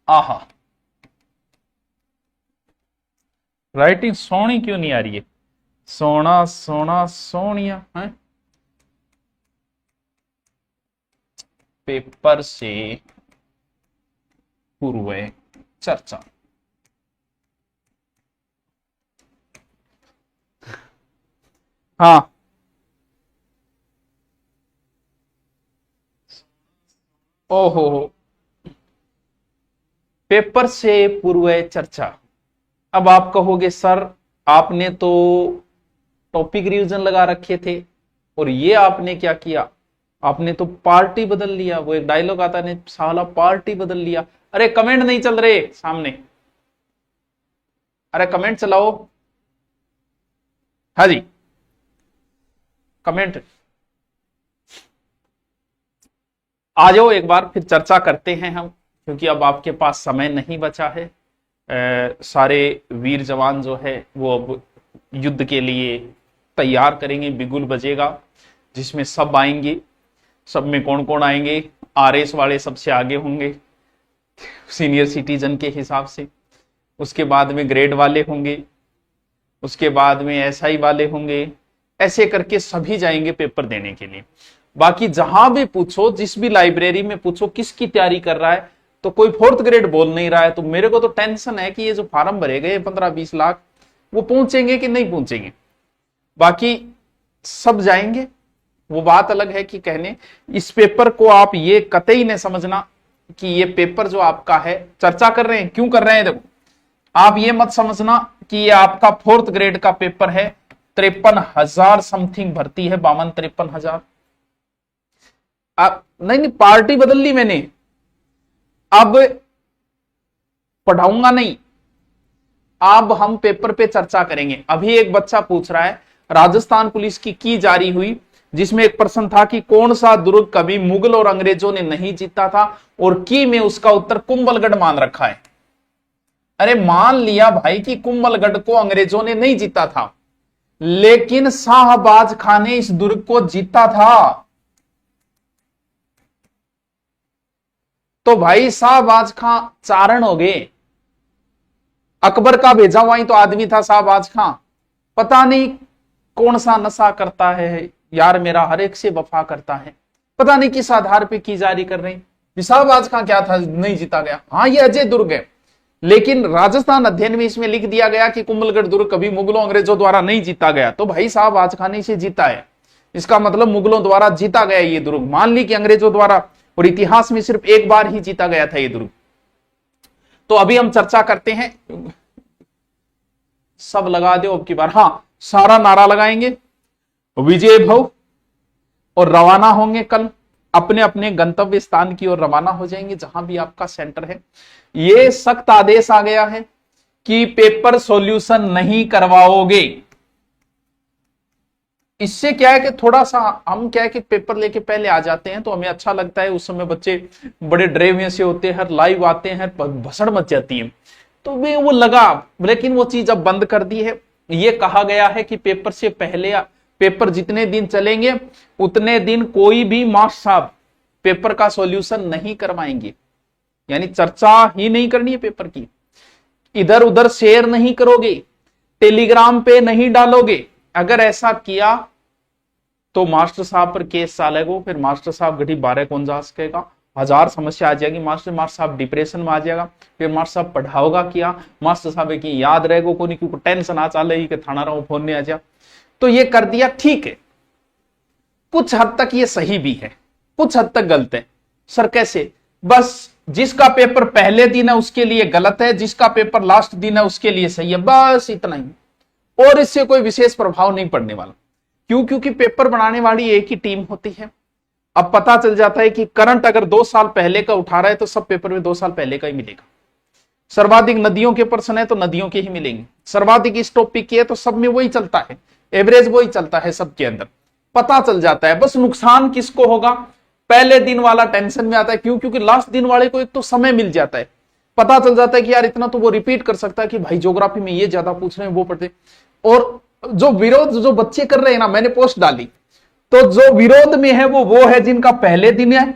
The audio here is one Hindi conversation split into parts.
आहा, राइटिंग सोनी क्यों नहीं आ रही है? सोना सोना सोनिया है। पेपर से पूर्व चर्चा। हाँ, ओहो, पेपर से पूर्व चर्चा। अब आप कहोगे सर आपने तो टॉपिक रिवीजन लगा रखे थे और ये आपने क्या किया, आपने तो पार्टी बदल लिया। वो एक डायलॉग आता है, साला पार्टी बदल लिया। अरे कमेंट नहीं चल रहे सामने, अरे कमेंट चलाओ। हाँ जी, कमेंट आ जाओ, एक बार फिर चर्चा करते हैं हम, क्योंकि अब आपके पास समय नहीं बचा है। सारे वीर जवान जो है वो अब युद्ध के लिए तैयार करेंगे, बिगुल बजेगा जिसमें सब आएंगे। सब में कौन कौन आएंगे? आरएस वाले सबसे आगे होंगे सीनियर सिटीजन के हिसाब से, उसके बाद में ग्रेड वाले होंगे, उसके बाद में एसआई वाले होंगे, ऐसे करके सभी जाएंगे पेपर देने के लिए। बाकी जहां भी पूछो, जिस भी लाइब्रेरी में पूछो किसकी तैयारी कर रहा है, तो कोई फोर्थ ग्रेड बोल नहीं रहा है। तो मेरे को तो टेंशन है कि ये जो फार्म भरे गए 15-20 लाख, वो पहुंचेंगे कि नहीं पहुंचेंगे। बाकी सब जाएंगे, वो बात अलग है कि कहने इस पेपर को आप ये कतई न समझना कि ये पेपर जो आपका है, चर्चा कर रहे हैं क्यों कर रहे हैं, देखो आप ये मत समझना कि ये आपका फोर्थ ग्रेड का पेपर है। 53,000 समथिंग भर्ती है, 52-53,000। नहीं, पार्टी बदल ली मैंने, अब पढ़ाऊंगा नहीं, अब हम पेपर पे चर्चा करेंगे। अभी एक बच्चा पूछ रहा है, राजस्थान पुलिस की जारी हुई, जिसमें एक प्रश्न था कि कौन सा दुर्ग कभी मुगल और अंग्रेजों ने नहीं जीता था, और की में उसका उत्तर कुंभलगढ़ मान रखा है। अरे मान लिया भाई कि कुंभलगढ़ को अंग्रेजों ने नहीं जीता था, लेकिन शाहबाज खां ने इस दुर्ग को जीता था। तो भाई शाहबाज खां चारण हो गए, अकबर का भेजा हुआ ही तो आदमी था शाहबाज खां। पता नहीं कौन सा नशा करता है यार, मेरा हर एक से वफा करता है, पता नहीं किस आधार पे की जारी कर रहे। शाहबाज खां क्या था, नहीं जीता गया। हाँ ये अजय दुर्ग है, लेकिन राजस्थान अध्ययन में इसमें लिख दिया गया कि कुंभलगढ़ दुर्ग कभी मुगलों अंग्रेजों द्वारा नहीं जीता गया। तो भाई शाहबाज खां ने इसे जीता है, इसका मतलब मुगलों द्वारा जीता गया ये दुर्ग। मान ली कि अंग्रेजों द्वारा, और इतिहास में सिर्फ एक बार ही जीता गया था ये दुर्ग। तो अभी हम चर्चा करते हैं, सब लगा दो अब की बार। हाँ, सारा नारा लगाएंगे, विजय भव, और रवाना होंगे कल अपने अपने गंतव्य स्थान की ओर रवाना हो जाएंगे, जहां भी आपका सेंटर है। ये सख्त आदेश आ गया है कि पेपर सॉल्यूशन नहीं करवाओगे। इससे क्या है कि थोड़ा सा हम क्या है कि पेपर लेके पहले आ जाते हैं तो हमें अच्छा लगता है। उस समय बच्चे बड़े ड्रे हुए से होते हैं, लाइव आते हैं, भसड़ मच जाती है, तो वे वो लगा। लेकिन वो चीज अब बंद कर दी है। ये कहा गया है कि पेपर से पहले, पेपर जितने दिन चलेंगे उतने दिन कोई भी मास्टर साहब पेपर का सॉल्यूशन नहीं करवाएंगे, यानी चर्चा ही नहीं करनी है पेपर की। इधर उधर शेयर नहीं करोगे, टेलीग्राम पे नहीं डालोगे। अगर ऐसा किया तो मास्टर साहब पर केस चालेगा, फिर मास्टर साहब गढ़ी 12 कौन जा सकेगा, 1000 समस्या आ जाएगी। मास्टर साहब डिप्रेशन में आ जाएगा, फिर मास्टर साहब पढ़ाओगा क्या, मास्टर साहब की याद रहेगा को नहीं, क्योंकि टेंशन आ चाले कि थाना रहो फोन नहीं आ जा। तो ये कर दिया, ठीक है, कुछ हद तक ये सही भी है, कुछ हद तक गलत है। सर कैसे? बस जिसका पेपर पहले दिन है उसके लिए गलत है, जिसका पेपर लास्ट दिन है उसके लिए सही है, बस इतना ही, और इससे कोई विशेष प्रभाव नहीं पड़ने वाला। क्यों? क्योंकि पेपर बनाने वाली एक ही टीम होती है। अब पता चल जाता है कि करंट अगर 2 साल पहले का उठा रहा है तो सब पेपर में 2 साल पहले का ही मिलेगा। सर्वाधिक नदियों के प्रश्न है तो नदियों के ही मिलेंगे, सर्वाधिक इस टॉपिक की है तो सब में वही चलता है, एवरेज वही चलता है सबके अंदर, पता चल जाता है। बस नुकसान किसको होगा, पहले दिन वाला टेंशन में आता है। क्यों? क्योंकि लास्ट दिन वाले को एक तो समय मिल जाता है, पता चल जाता है कि यार इतना तो वो रिपीट कर सकता है कि भाई ज्योग्राफी में ये ज्यादा पूछ रहे हैं वो पढ़ते। और जो विरोध जो बच्चे कर रहे हैं ना, मैंने पोस्ट डाली, तो जो विरोध में है वो है जिनका पहले दिन है,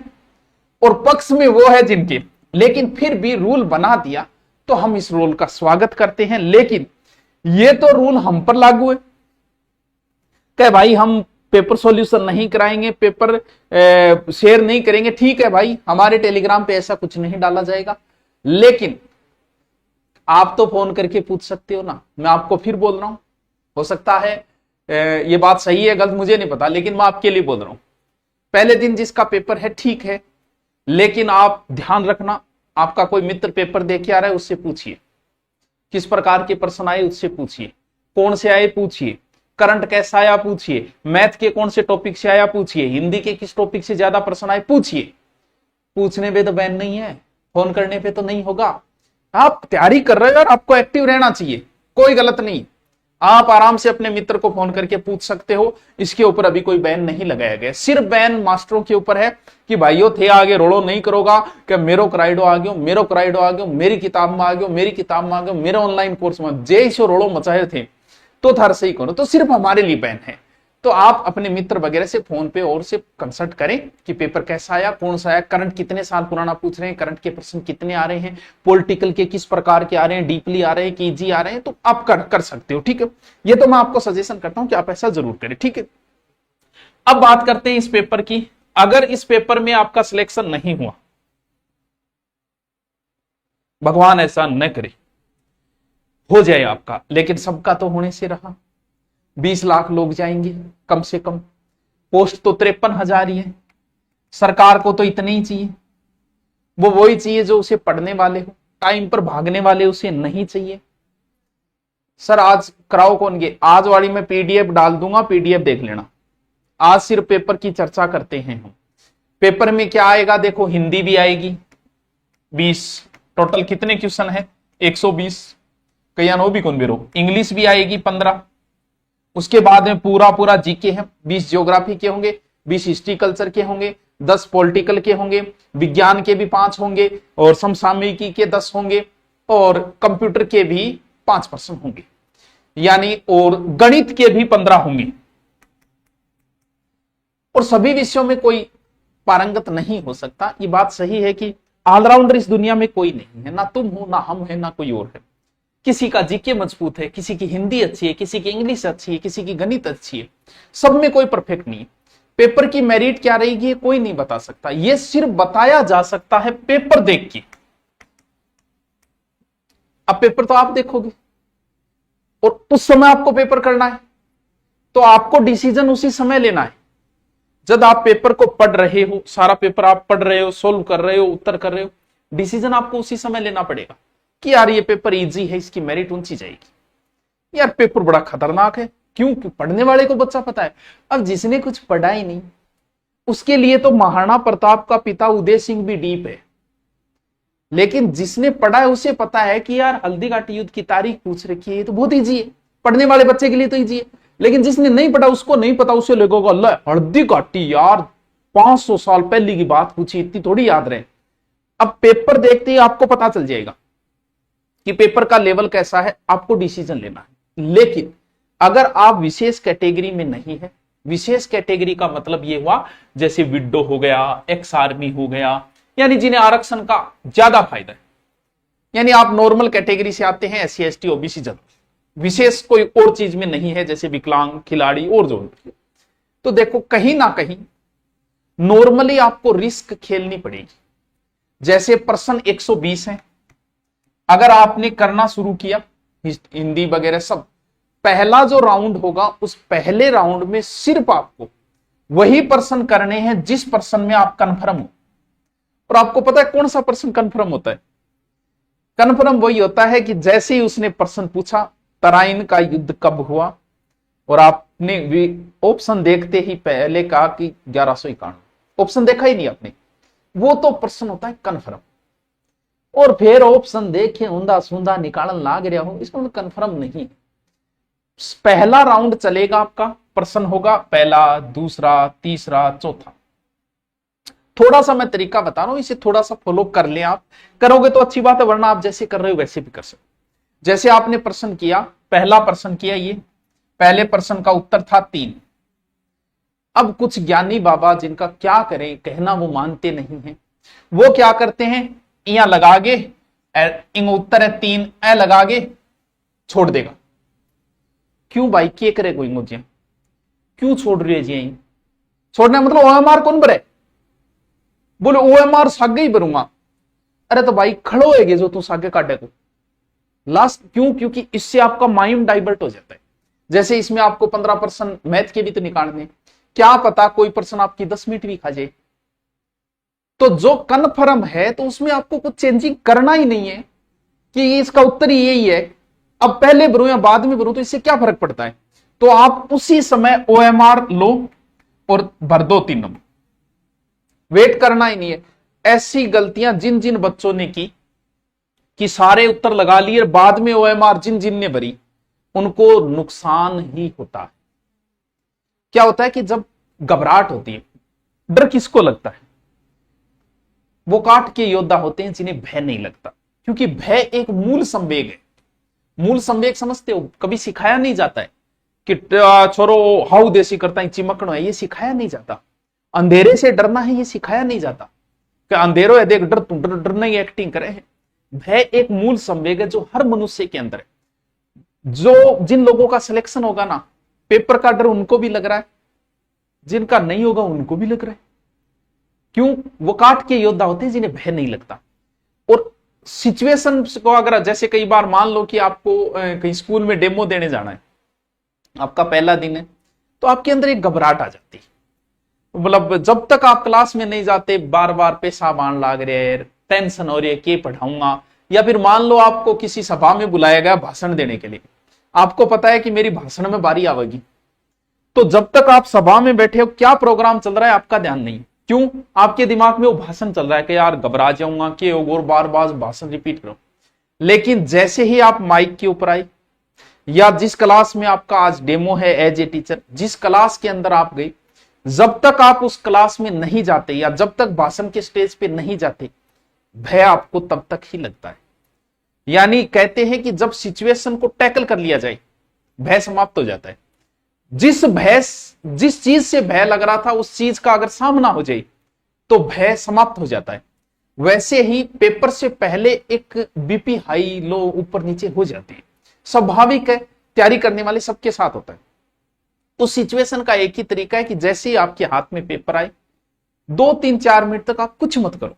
और पक्ष में वो है जिनके लेकिन फिर भी रूल बना दिया तो हम इस रूल का स्वागत करते हैं। लेकिन ये तो रूल हम पर लागू है कि भाई हम पेपर सॉल्यूशन नहीं कराएंगे, पेपर शेयर नहीं करेंगे। ठीक है भाई, हमारे टेलीग्राम पे ऐसा कुछ नहीं डाला जाएगा, लेकिन आप तो फोन करके पूछ सकते हो ना। मैं आपको फिर बोल रहा हूं, हो सकता है ये बात सही है गलत मुझे नहीं पता, लेकिन मैं आपके लिए बोल रहा हूं। पहले दिन जिसका पेपर है ठीक है, लेकिन आप ध्यान रखना, आपका कोई मित्र पेपर दे के आ रहा है उससे पूछिए किस प्रकार के प्रश्न आए, उससे पूछिए कौन से आए, पूछिए करंट कैसा आया, पूछिए मैथ के कौन से टॉपिक से आया, पूछिए हिंदी के किस टॉपिक से ज्यादा प्रश्न आए, पूछिए। पूछने पे तो बैन नहीं है, फोन करने पे तो नहीं होगा। आप तैयारी कर रहे हो और आपको एक्टिव रहना चाहिए, कोई गलत नहीं। आप आराम से अपने मित्र को फोन करके पूछ सकते हो, इसके ऊपर अभी कोई बैन नहीं लगाया गया। सिर्फ बैन मास्टरों के ऊपर है कि भाइयों थे आगे रोड़ो नहीं करोगा कि मेरो कराइडो आ गयो, मेरो कराइडो आ गयो, मेरी किताब में आ गयो, मेरी किताब में आ गयो, मेरे ऑनलाइन कोर्स में जे सो रोड़ो मचाए थे तो थार सही करो, तो सिर्फ हमारे लिए बैन है। तो आप अपने मित्र वगैरह से फोन पे और से कंसल्ट करें कि पेपर कैसा आया, कौन सा आया, करंट कितने साल पुराना पूछ रहे हैं, करंट के प्रश्न कितने आ रहे हैं, पॉलिटिकल के किस प्रकार के आ रहे हैं, डीपली आ रहे हैं कि इजी आ रहे हैं, तो आप कर सकते हो। ठीक है, ये तो मैं आपको सजेशन करता हूं कि आप ऐसा जरूर करें। ठीक है, अब बात करते हैं इस पेपर की। अगर इस पेपर में आपका सिलेक्शन नहीं हुआ, भगवान ऐसा न करे, हो जाए आपका, लेकिन सबका तो होने से रहा। 20 लाख लोग जाएंगे कम से कम, पोस्ट तो 53,000 ही है। सरकार को तो इतने ही चाहिए, वो वही चाहिए जो उसे पढ़ने वाले हो, टाइम पर भागने वाले उसे नहीं चाहिए। सर आज कराओ कौन गे, आज वाली मैं पीडीएफ डाल दूंगा, पीडीएफ देख लेना। आज सिर्फ पेपर की चर्चा करते हैं हम। पेपर में क्या आएगा देखो, हिंदी भी आएगी 20, टोटल कितने क्वेश्चन है 120, कई नो भी कौन बेरो। इंग्लिश भी आएगी 15, उसके बाद में पूरा जीके है, 20 ज्योग्राफी के होंगे, 20 हिस्ट्री कल्चर के होंगे, 10 पॉलिटिकल के होंगे, विज्ञान के भी 5 होंगे, और समसामयिकी के 10 होंगे, और कंप्यूटर के भी 5% होंगे, यानी और गणित के भी 15 होंगे। और सभी विषयों में कोई पारंगत नहीं हो सकता। ये बात सही है कि ऑलराउंडर इस दुनिया में कोई नहीं है, ना तुम हो, ना हम है, ना कोई और है। किसी का जीके मजबूत है, किसी की हिंदी अच्छी है, किसी की इंग्लिश अच्छी है, किसी की गणित अच्छी है, सब में कोई परफेक्ट नहीं है। पेपर की मेरिट क्या रहेगी कोई नहीं बता सकता, यह सिर्फ बताया जा सकता है पेपर देख के। अब पेपर तो आप देखोगे और उस समय आपको पेपर करना है, तो आपको डिसीजन उसी समय लेना है। जब आप पेपर को पढ़ रहे हो, सारा पेपर आप पढ़ रहे हो, सोल्व कर रहे हो, उत्तर कर रहे हो, डिसीजन आपको उसी समय लेना पड़ेगा कि यार ये पेपर इजी है, इसकी मेरिट ऊंची जाएगी, यार पेपर बड़ा खतरनाक है। क्यों? पढ़ने वाले को बच्चा पता है। अब जिसने कुछ पढ़ा ही नहीं, उसके लिए तो महाराणा प्रताप का पिता उदय सिंह भी डीप है, लेकिन जिसने पढ़ा है उसे पता है कि यार हल्दीघाटी युद्ध की तारीख पूछ रखी है, तो बहुत इजी है, पढ़ने वाले बच्चे के लिए तो इजी है। लेकिन जिसने नहीं पढ़ा, उसको नहीं पता, उसे लगेगा अल्लाह हल्दीघाटी यार 500 साल पहले की बात पूछी, इतनी थोड़ी याद रहे। अब पेपर देखते ही आपको पता चल जाएगा कि पेपर का लेवल कैसा है, आपको डिसीजन लेना है। लेकिन अगर आप विशेष कैटेगरी में नहीं है, विशेष कैटेगरी का मतलब यह हुआ जैसे विडो हो गया, एक्स आर्मी हो गया, यानी जिन्हें आरक्षण का ज्यादा फायदा है, यानी आप नॉर्मल कैटेगरी से आते हैं, SC ST OBC जनरल, विशेष कोई और चीज में नहीं है जैसे विकलांग, खिलाड़ी और जो, तो देखो कहीं ना कहीं नॉर्मली आपको रिस्क खेलनी पड़ेगी। जैसे प्रश्न 120 है, अगर आपने करना शुरू किया हिंदी वगैरह सब, पहला जो राउंड होगा उस पहले राउंड में सिर्फ आपको वही प्रश्न करने हैं जिस प्रश्न में आप कंफर्म हो। और आपको पता है कौन सा प्रश्न कंफर्म होता है? कंफर्म वही होता है कि जैसे ही उसने प्रश्न पूछा तराइन का युद्ध कब हुआ, और आपने ऑप्शन देखते ही पहले कहा कि 1191, ऑप्शन देखा ही नहीं आपने, वो तो प्रश्न होता है कंफर्म। और फिर ऑप्शन देखे ऊंधा सूंधा निकालने लाग रहा हूं, इसका मतलब कंफर्म नहीं। पहला राउंड चलेगा, आपका प्रश्न होगा पहला, दूसरा, तीसरा, चौथा। थोड़ा सा मैं तरीका बता रहा हूं, इसे थोड़ा सा फॉलो कर लें। आप करोगे तो अच्छी बात है, वरना आप जैसे कर रहे हो वैसे भी कर सकते। जैसे आपने प्रश्न किया, पहला प्रश्न किया, ये पहले प्रश्न का उत्तर था 3। अब कुछ ज्ञानी बाबा जिनका क्या करें, कहना वो मानते नहीं है, वो क्या करते हैं, यहां लगागे इंग उत्तर है 3 ए लगागे छोड़ देगा। क्यों भाई के करे कोई मुझे क्यों छोड़ रही है जी यहीं छोड़ना मतलब ओएमआर कौन भरे बोले ओएमआर सागे ही भरूंगा। अरे तो भाई खड़ो है जो तू सागे काटे को लास्ट क्यों क्योंकि इससे आपका माइंड डाइवर्ट हो जाता है। जैसे इसमें आपको 15% मैथ के भी तो निकालने क्या पता कोई पर्सन आपकी 10 मिनट भी खा जाए। तो जो कन्फर्म है तो उसमें आपको कुछ चेंजिंग करना ही नहीं है कि इसका उत्तर ही यही है। अब पहले भरूं या बाद में भरूं तो इससे क्या फर्क पड़ता है। तो आप उसी समय ओएमआर लो और भर दो 3 नंबर वेट करना ही नहीं है। ऐसी गलतियां जिन जिन बच्चों ने की कि सारे उत्तर लगा लिए बाद में ओएमआर जिन जिन ने भरी उनको नुकसान ही होता है। क्या होता है कि जब घबराहट होती है डर किसको लगता है वो काट के योद्धा होते हैं जिन्हें भय नहीं लगता क्योंकि भय एक मूल संवेग है। मूल संवेग समझते हो कभी सिखाया नहीं जाता है कि छोरो हाउ देसी करता है चिमकनो है ये सिखाया नहीं जाता। अंधेरे से डरना है ये सिखाया नहीं जाता कि अंधेरो है देख डर तू डर नहीं एक्टिंग करे है। भय एक मूल संवेग है जो हर मनुष्य के अंदर है। जो जिन लोगों का सिलेक्शन होगा ना पेपर का डर उनको भी लग रहा है जिनका नहीं होगा उनको भी लग रहा है। क्यों वो काट के योद्धा होते हैं जिन्हें भय नहीं लगता। और सिचुएशन को अगर जैसे कई बार मान लो कि आपको कहीं स्कूल में डेमो देने जाना है आपका पहला दिन है तो आपके अंदर एक घबराहट आ जाती है। मतलब जब तक आप क्लास में नहीं जाते बार बार पेशाब आने लग रहे हैं टेंशन हो रही है कि पढ़ाऊंगा। या फिर मान लो आपको किसी सभा में बुलाया गया भाषण देने के लिए आपको पता है कि मेरी भाषण में बारी आवेगी तो जब तक आप सभा में बैठे हो क्या प्रोग्राम चल रहा है आपका ध्यान नहीं। क्यों आपके दिमाग में वो भाषण चल रहा है कि यार घबरा जाऊंगा कि और बार बार भाषण रिपीट करो। लेकिन जैसे ही आप माइक के ऊपर आए या जिस क्लास में आपका आज डेमो है एज ए टीचर जिस क्लास के अंदर आप गए जब तक आप उस क्लास में नहीं जाते या जब तक भाषण के स्टेज पे नहीं जाते भय आपको तब तक ही लगता है। यानी कहते हैं कि जब सिचुएशन को टैकल कर लिया जाए भय समाप्त हो जाता है। जिस चीज से भय लग रहा था उस चीज का अगर सामना हो जाए तो भय समाप्त हो जाता है। वैसे ही पेपर से पहले एक बीपी हाई लो ऊपर नीचे हो जाती है स्वाभाविक है तैयारी करने वाले सबके साथ होता है। उस सिचुएशन का एक ही तरीका है कि जैसे ही आपके हाथ में पेपर आए 2-3-4 मिनट तक आप कुछ मत करो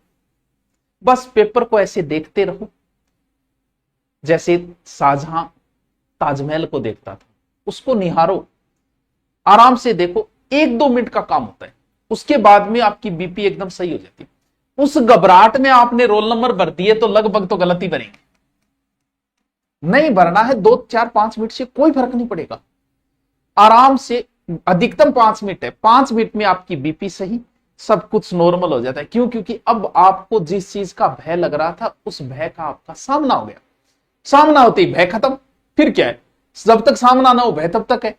बस पेपर को ऐसे देखते रहो जैसे शाहजहां ताजमहल को देखता था उसको निहारो आराम से देखो 1-2 मिनट का काम होता है। उसके बाद में आपकी बीपी एकदम सही हो जाती है। उस घबराहट में आपने रोल नंबर भर दिए तो लगभग तो गलती भरेंगे नहीं भरना है 2-4-5 मिनट से कोई फर्क नहीं पड़ेगा आराम से अधिकतम 5 मिनट है 5 मिनट में आपकी बीपी सही सब कुछ नॉर्मल हो जाता है। क्यों क्योंकि अब आपको जिस चीज का भय लग रहा था उस भय का आपका सामना हो गया। सामना होते ही भय खत्म। फिर क्या है जब तक सामना ना हो भय तब तक है।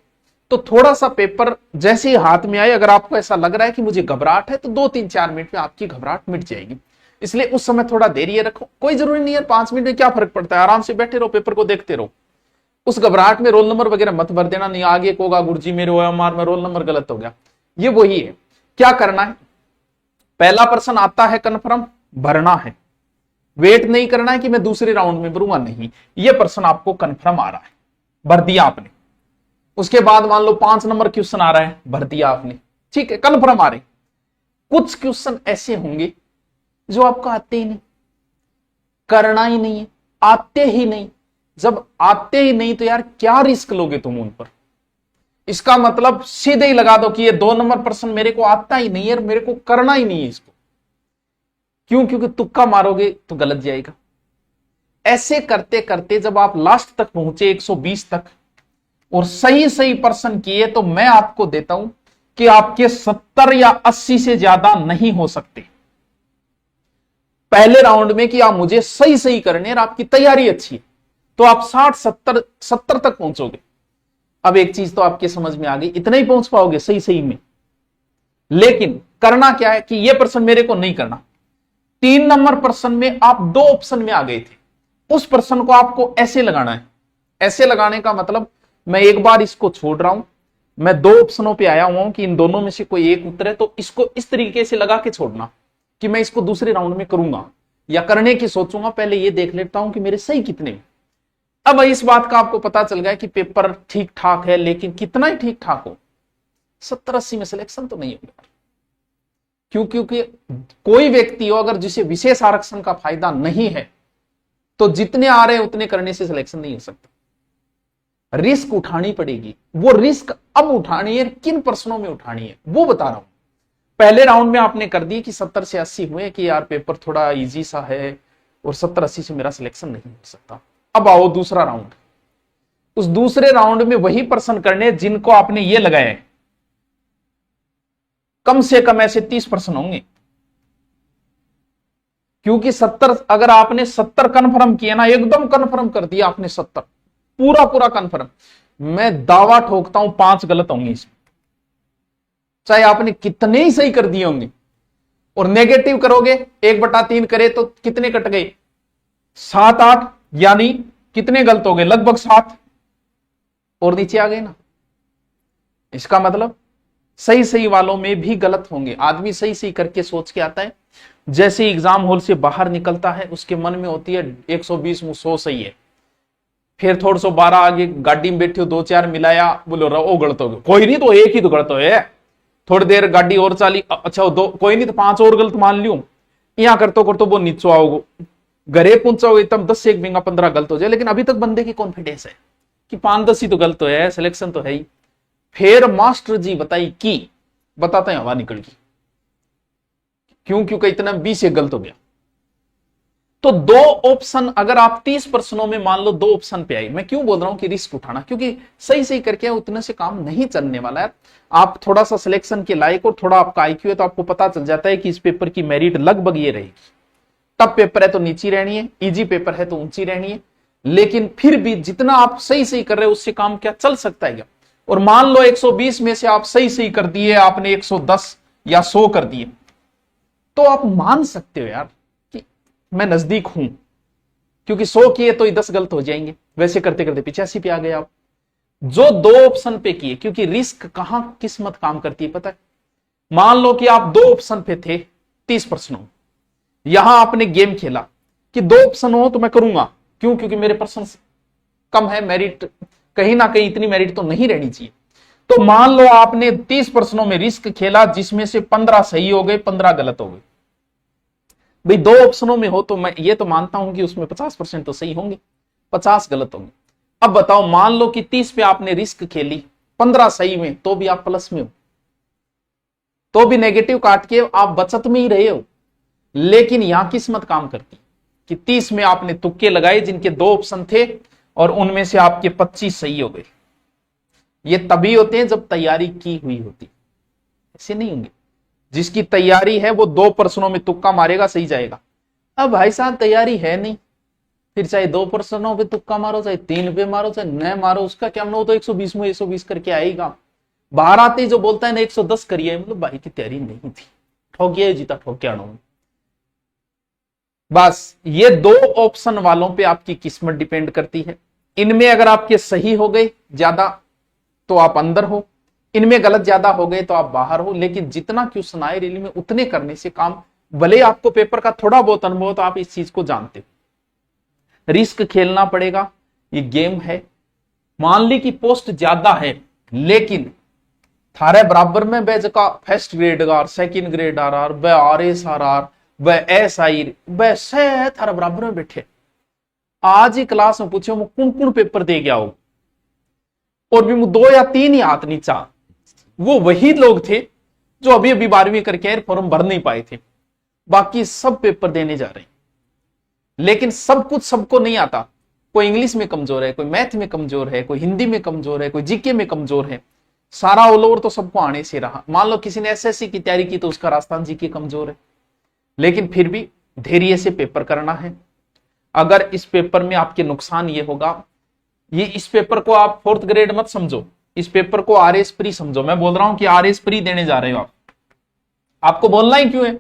तो थोड़ा सा पेपर जैसे ही हाथ में आए अगर आपको ऐसा लग रहा है कि मुझे घबराहट है तो 2-3-4 मिनट में आपकी घबराहट मिट जाएगी। इसलिए उस समय थोड़ा देरी रखो कोई जरूरी नहीं है 5 मिनट में क्या फर्क पड़ता है आराम से बैठे रहो पेपर को देखते रहो। उस घबराहट में रोल नंबर वगैरह मत भर देना नहीं आगे होगा गुरुजी मेरे ओएमआर में रोल नंबर गलत हो गया। ये वही है क्या करना है पहला प्रश्न आता है कन्फर्म भरना है वेट नहीं करना है कि मैं दूसरे राउंड में भरूंगा नहीं ये प्रश्न आपको कन्फर्म आ रहा है भर दिया आपने। उसके बाद मान लो 5 नंबर क्वेश्चन आ रहा है भर दिया आपने ठीक है कन्फर्म आ रहे। कुछ क्वेश्चन ऐसे होंगे जो आपको आते ही नहीं करना ही नहीं है आते ही नहीं। जब आते ही नहीं तो यार क्या रिस्क लोगे तुम उन पर। इसका मतलब सीधे ही लगा दो कि ये 2 नंबर प्रश्न मेरे को आता ही नहीं है मेरे को करना ही नहीं है इसको। क्यों क्योंकि तुक्का मारोगे तो गलत जाएगा। ऐसे करते करते जब आप लास्ट तक पहुंचे 120 तक और सही सही प्रश्न किए तो मैं आपको देता हूं कि आपके 70 या 80 से ज्यादा नहीं हो सकते पहले राउंड में कि आप मुझे सही सही करने और आपकी तैयारी अच्छी है तो आप 60-70 तक पहुंचोगे। अब एक चीज तो आपके समझ में आ गई इतना ही पहुंच पाओगे सही सही में। लेकिन करना क्या है कि यह प्रश्न मेरे को नहीं करना। 3 नंबर प्रश्न में आप 2 ऑप्शन में आ गए थे उस प्रश्न को आपको ऐसे लगाना है। ऐसे लगाने का मतलब मैं एक बार इसको छोड़ रहा हूं मैं 2 ऑप्शनों पे आया हुआ हूं कि इन दोनों में से कोई एक उत्तर है तो इसको इस तरीके से लगा के छोड़ना कि मैं इसको दूसरे राउंड में करूंगा। या करने की सोचूंगा, पहले ये देख लेता हूं कि मेरे सही कितने हैं। अब इस बात का आपको पता चल गया कि पेपर ठीक ठाक है, लेकिन कितना ही ठीक ठाक हो, 70-80 में सिलेक्शन तो नहीं होगा। क्योंकि कोई व्यक्ति हो अगर जिसे विशेष आरक्षण का फायदा नहीं है, तो जितने आ रहे हैं उतने करने से सिलेक्शन नहीं हो सकता। रिस्क उठानी पड़ेगी। वो रिस्क अब उठानी है, किन प्रश्नों में उठानी है वो बता रहा हूं। पहले राउंड में आपने कर दी कि 70 से 80 हुए कि यार पेपर थोड़ा इजी सा है और 70-80 से मेरा सिलेक्शन नहीं हो सकता। अब आओ दूसरा राउंड। उस दूसरे राउंड में वही प्रश्न करने जिनको आपने ये लगाए हैं, कम से कम ऐसे 30 प्रश्न होंगे। क्योंकि 70, अगर आपने 70 कन्फर्म किया ना, एकदम कन्फर्म कर दिया आपने 70 पूरा पूरा कन्फर्म, मैं दावा ठोकता हूं 5 गलत होंगे इसमें, चाहे आपने कितने ही सही कर दिए होंगे। और नेगेटिव करोगे 1/3 करे तो कितने कट गए, 7-8, यानी कितने गलत हो गए, लगभग 7 और नीचे आ गए ना। इसका मतलब सही सही वालों में भी गलत होंगे। आदमी सही सही करके सोच के आता है, जैसे एग्जाम हॉल से बाहर निकलता है उसके मन में होती है 120 में 100 सही है, फिर थोड़ा सो 12 आगे गाड़ी में बैठे हो, 2-4 मिलाया, बोलो रहो गलत हो गए, कोई नहीं तो एक ही तो गलत हो है, थोड़ी देर गाड़ी और चाली, अच्छा दो, कोई नहीं तो 5 और गलत मान लियो, यहां करतो करतो वो नीचो आओगे, घरे पहुंचाओगे तब 10 से 1 बिंगा 15 गलत हो जाए। लेकिन अभी तक बंदे की कॉन्फिडेंस है कि 5-10 ही तो गलत हो है, सिलेक्शन तो है ही। फिर मास्टर जी बताई कि बताते हैं हवा निकल गई, क्योंकि इतना 20 से गलत हो गया। तो 2 ऑप्शन, अगर आप 30 प्रश्नों में मान लो 2 ऑप्शन पे आई, मैं क्यों बोल रहा हूं कि रिस्क उठाना, क्योंकि सही सही करके उतने से काम नहीं चलने वाला है। आप थोड़ा सा सिलेक्शन के लायक और थोड़ा आपका आईक्यू है तो आपको पता चल जाता है कि इस पेपर की मेरिट लगभग ये रहेगी। टफ पेपर है तो नीची रहनी है, इजी पेपर है तो ऊंची रहनी है। लेकिन फिर भी जितना आप सही सही कर रहे हो उससे काम क्या चल सकता है क्या। और मान लो 120 में से आप सही सही कर दिए, आपने 110 या 100 कर दिए, तो आप मान सकते हो यार कि मैं नजदीक हूं, क्योंकि 100 किए तो 10 गलत हो जाएंगे, वैसे करते करते 85 पे आ गए आप। जो 2 ऑप्शन पे किए, क्योंकि रिस्क कहां किस्मत काम करती है पता है। मान लो कि आप 2 ऑप्शन पे थे 30 प्रश्नों, यहां आपने गेम खेला कि 2 ऑप्शन हो तो मैं करूंगा, क्यों, क्योंकि मेरे प्रश्न कम है, मेरिट कहीं ना कहीं इतनी मेरिट तो नहीं रहनी चाहिए। तो मान लो आपने 30 प्रश्नों में रिस्क खेला, जिसमें से 15 सही हो गए, 15 गलत हो गए। भाई 2 ऑप्शनों में हो तो मैं ये तो मानता हूं कि उसमें 50% तो सही होंगे, 50 गलत होंगे। अब बताओ, मान लो कि 30 पे आपने रिस्क खेली, 15 सही में, तो भी आप प्लस में हो, तो भी नेगेटिव काट के आप बचत में ही रहे हो। लेकिन यहां किस्मत काम करती कि 30 में आपने तुक्के लगाए जिनके 2 ऑप्शन थे और उनमें से आपके 25 सही हो गए। ये तभी होते हैं जब तैयारी की हुई होती, ऐसे नहीं होंगे। जिसकी तैयारी है वो 2 प्रश्नों में तुक्का मारेगा, सही जाएगा। अब भाई साहब तैयारी है नहीं, फिर चाहे 2 प्रश्नों पे तुक्का मारो, चाहे 3 पे मारो, चाहे न मारो, उसका क्या मतलब, तो 120 में 120 करके आएगा। बाहर आते ही जो बोलता है ना 110 करिए, मतलब भाई की तैयारी नहीं थी, ठोक गया जीता, ठोक के आना। बस ये 2 ऑप्शन वालों पे आपकी किस्मत डिपेंड करती है। इनमें अगर आपके सही हो गए ज्यादा तो आप अंदर हो, इनमें गलत ज्यादा हो गए तो आप बाहर हो। लेकिन जितना क्वेश्चन आए रेली में उतने करने से काम, भले आपको पेपर का थोड़ा बहुत अनुभव हो तो आप इस चीज को जानते हो। रिस्क खेलना पड़ेगा, ये गेम है। मान ली कि पोस्ट ज्यादा है, लेकिन थारे बराबर में वे जगह first grade are, second grade are, वे RS RR, वह SI, वह से थारे बराबर में बैठे। आज ही क्लास में पूछे वो कौन कौन पेपर दे गया हो, और भी 2 या 3 ही हाथ नीचा, वो वही लोग थे जो अभी अभी 12वीं करके फॉर्म भर नहीं पाए थे, बाकी सब पेपर देने जा रहे हैं। लेकिन सब कुछ सबको नहीं आता। कोई इंग्लिश में कमजोर है, कोई मैथ में कमजोर है, कोई हिंदी में कमजोर है, कोई जीके में कमजोर है। सारा ऑल ओवर तो सबको आने से रहा। मान लो किसी ने SSC की तैयारी की तो उसका राजस्थान जीके कमजोर है, लेकिन फिर भी धैर्य से पेपर करना है। अगर इस पेपर में आपके नुकसान ये होगा, ये इस पेपर को आप 4th ग्रेड मत समझो, इस पेपर को RS प्री समझो। मैं बोल रहा हूं कि RS प्री देने जा रहे हो आप, आपको बोलना ही क्यों है,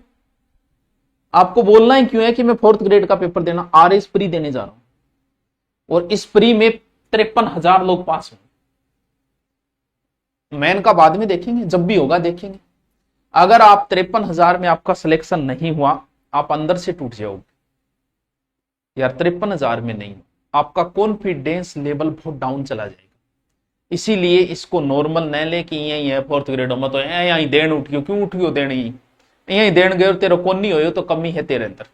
आपको बोलना ही क्यों है कि मैं 4th ग्रेड का पेपर देना, RS प्री देने जा रहा हूं। और इस प्री में 53,000 लोग पास हुए। मेन का बाद में देखेंगे, जब भी होगा देखेंगे। अगर आप 53,000 में आपका सिलेक्शन नहीं हुआ, आप अंदर से टूट जाओगे। यार 53,000 में नहीं, आपका कॉन्फिडेंस लेवल बहुत डाउन चला जाएगा। इसीलिए इसको नॉर्मल न ले कि यही है फोर्थ ग्रेड में तो यही देन उठियो, क्यों उठियो देनी, यही देन गए तेरे को नहीं हो तो कमी है तेरे अंदर।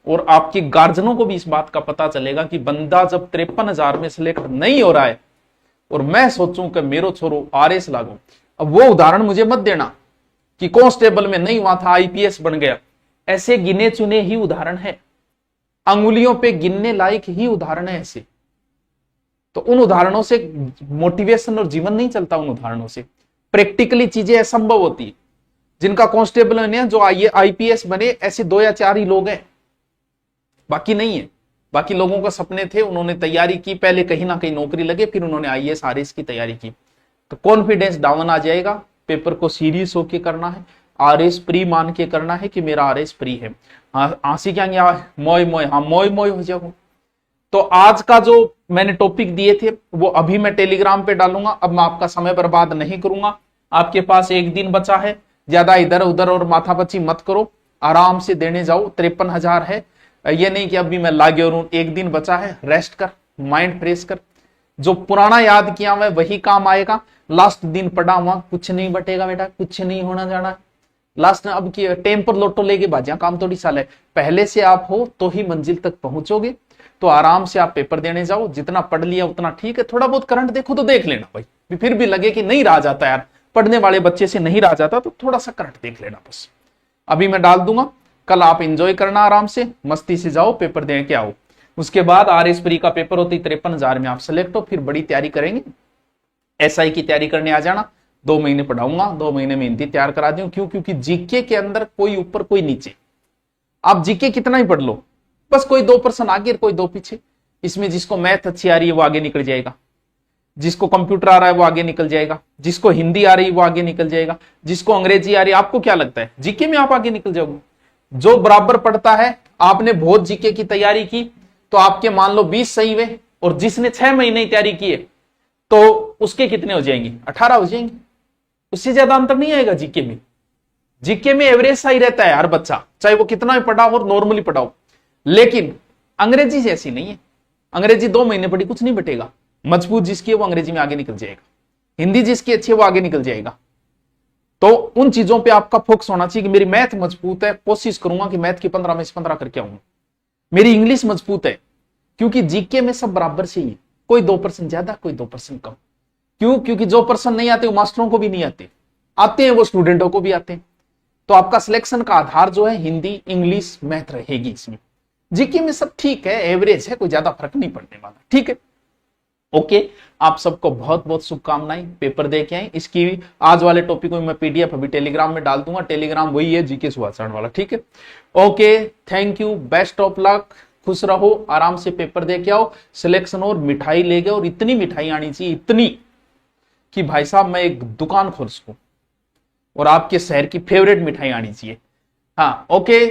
और आपके गार्जियनों को भी इस बात का पता चलेगा कि बंदा जब 53,000 में सिलेक्ट नहीं हो रहा है और मैं सोचूं कि मेरो छोरो आरएस लागू, अब वो उदाहरण मुझे मत देना कि कांस्टेबल में नहीं हुआ था आईपीएस बन गया। ऐसे गिने चुने ही उदाहरण है, अंगुलियों पे गिनने लायक ही उदाहरण है ऐसे। तो उन उदाहरणों से मोटिवेशन और जीवन नहीं चलता, उन उदाहरणों से प्रैक्टिकली चीजें असंभव होती है। जिनका कांस्टेबल बने, जो आईपीएस बने, ऐसे 2 या 4 ही लोग हैं, बाकी नहीं है। बाकी लोगों का सपने थे, उन्होंने तैयारी की, पहले कहीं ना कहीं नौकरी लगे, फिर उन्होंने आईएएस आरएस की तैयारी की। तो कॉन्फिडेंस डाउन आ जाएगा। पेपर को सीरियस होके करना है, आरएस प्री मान के करना है कि मेरा आरएस प्री है। आंसी क्या मोय मोय, हाँ मोय मोय हो जाओ। तो आज का जो मैंने टॉपिक दिए थे वो अभी मैं टेलीग्राम पे डालूंगा। अब मैं आपका समय बर्बाद नहीं करूंगा, आपके पास 1 दिन बचा है, ज्यादा इधर उधर और माथापच्ची मत करो, आराम से देने जाओ। 53,000 है, ये नहीं कि अभी मैं लागे और 1 दिन बचा है, रेस्ट कर, माइंड फ्रेश कर। जो पुराना याद किया हुआ वही काम आएगा। लास्ट दिन पढ़ा हुआ कुछ नहीं बटेगा बेटा, कुछ नहीं होना जाना। लास्ट अब की टेम्पर लोटो लेके बाजिया काम थोड़ी साल है। पहले से आप हो तो ही मंजिल तक पहुंचोगे। तो आराम से आप पेपर देने जाओ, जितना पढ़ लिया उतना ठीक है। थोड़ा बहुत करंट देखो तो देख लेना भाई, फिर भी लगे कि नहीं रहा जाता यार, पढ़ने वाले बच्चे से नहीं रहा जाता, तो थोड़ा सा करंट देख लेना बस। अभी मैं डाल दूंगा, कल आप एंजॉय करना, आराम से मस्ती से जाओ, पेपर दे के आओ। उसके बाद आरएस प्री का पेपर होती 53,000 में आप सेलेक्ट हो, फिर बड़ी तैयारी करेंगे। एसआई की तैयारी करने आ जाना, 2 महीने पढ़ाऊंगा, 2 महीने में हिंदी तैयार करा दूं। क्यों? क्योंकि जीके के अंदर कोई ऊपर कोई नीचे, आप जीके कितना ही पढ़ लो, बस कोई 2% आगे कोई 2 पीछे। इसमें जिसको मैथ अच्छी आ रही है वो आगे निकल जाएगा, जिसको कंप्यूटर आ रहा है वो आगे निकल जाएगा, जिसको हिंदी आ रही है वो आगे निकल जाएगा, जिसको अंग्रेजी आ रही है। आपको क्या लगता है जीके में आप आगे निकल जाओगे? जो बराबर पढ़ता है, आपने बहुत जीके की तैयारी की तो आपके मान लो 20 सही हुए, और जिसने 6 महीने तैयारी की है तो उसके कितने हो जाएंगे? 18 हो जाएंगे। उससे ज्यादा अंतर नहीं आएगा जीके में। जीके में एवरेज सही रहता है हर बच्चा, चाहे वो कितना भी पढ़ा हो और नॉर्मली पढ़ाओ। लेकिन अंग्रेजी जैसी नहीं है। अंग्रेजी 2 महीने पढ़ी कुछ नहीं बटेगा। मजबूत जिसकी है वो अंग्रेजी में आगे निकल जाएगा, हिंदी जिसकी अच्छी है वो आगे निकल जाएगा। तो उन चीजों पे आपका फोकस होना चाहिए कि मेरी मैथ मजबूत है, कोशिश करूंगा कि मैथ की 15 में से 15 करके आऊंगा। मेरी इंग्लिश मजबूत है, क्योंकि जीके में सब बराबर से ही है, कोई 2% ज्यादा कोई 2% कम। क्यों? क्योंकि जो पर्सन नहीं आते वो मास्टरों को भी नहीं आते, आते हैं वो स्टूडेंटों को भी आते हैं। तो आपका सिलेक्शन का आधार जो है हिंदी, इंग्लिश, मैथ रहेगी। इसमें जीके में सब ठीक है, एवरेज है, कोई ज्यादा फर्क नहीं पड़ने वाला। ठीक है, ओके। आप सबको बहुत बहुत शुभकामनाएं, पेपर दे के आए। इसकी आज वाले टॉपिक में मैं पीडीएफ अभी टेलीग्राम में डाल दूंगा। टेलीग्राम वही है जीके सुभाषचरण वाला। ठीक है, okay, thank you, best of luck, खुश रहो, आराम से पेपर दे के आओ, सिलेक्शन और मिठाई ले गए। और इतनी मिठाई आनी चाहिए, इतनी कि भाई साहब मैं एक दुकान खोल सकूं, और आपके शहर की फेवरेट मिठाई आनी चाहिए। हाँ, ओके।